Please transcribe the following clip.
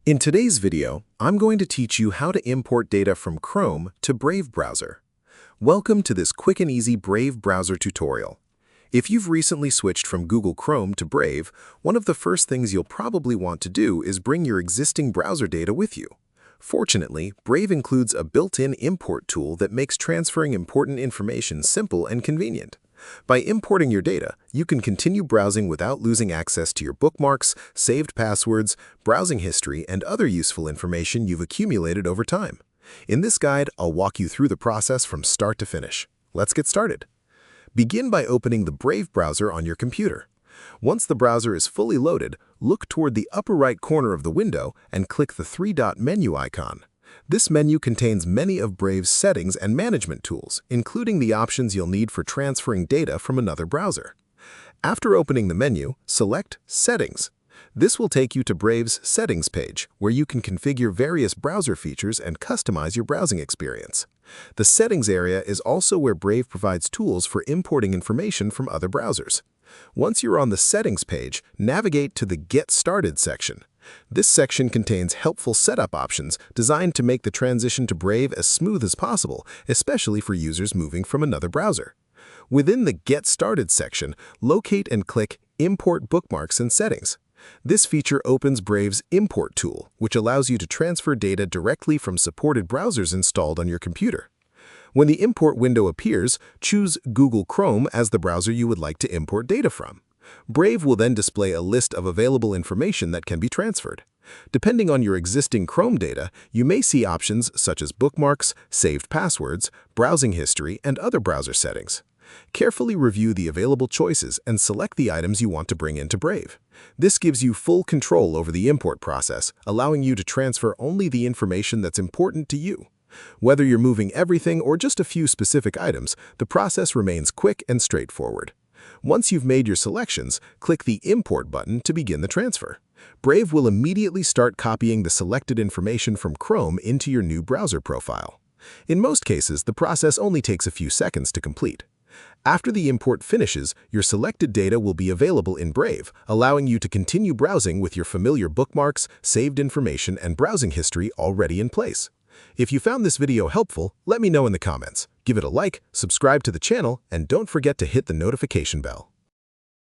In today's video, I'm going to teach you how to import data from Chrome to Brave browser. Welcome to this quick and easy Brave browser tutorial. If you've recently switched from Google Chrome to Brave, one of the first things you'll probably want to do is bring your existing browser data with you. Fortunately, Brave includes a built-in import tool that makes transferring important information simple and convenient. By importing your data, you can continue browsing without losing access to your bookmarks, saved passwords, browsing history, and other useful information you've accumulated over time. In this guide, I'll walk you through the process from start to finish. Let's get started. Begin by opening the Brave browser on your computer. Once the browser is fully loaded, look toward the upper right corner of the window and click the three-dot menu icon. This menu contains many of Brave's settings and management tools, including the options you'll need for transferring data from another browser. After opening the menu, select Settings. This will take you to Brave's Settings page, where you can configure various browser features and customize your browsing experience. The Settings area is also where Brave provides tools for importing information from other browsers. Once you're on the Settings page, navigate to the Get Started section. This section contains helpful setup options designed to make the transition to Brave as smooth as possible, especially for users moving from another browser. Within the Get Started section, locate and click Import Bookmarks and Settings. This feature opens Brave's Import tool, which allows you to transfer data directly from supported browsers installed on your computer. When the import window appears, choose Google Chrome as the browser you would like to import data from. Brave will then display a list of available information that can be transferred. Depending on your existing Chrome data, you may see options such as bookmarks, saved passwords, browsing history, and other browser settings. Carefully review the available choices and select the items you want to bring into Brave. This gives you full control over the import process, allowing you to transfer only the information that's important to you. Whether you're moving everything or just a few specific items, the process remains quick and straightforward. Once you've made your selections, click the Import button to begin the transfer. Brave will immediately start copying the selected information from Chrome into your new browser profile. In most cases, the process only takes a few seconds to complete. After the import finishes, your selected data will be available in Brave, allowing you to continue browsing with your familiar bookmarks, saved information, and browsing history already in place. If you found this video helpful, let me know in the comments. Give it a like, subscribe to the channel, and don't forget to hit the notification bell.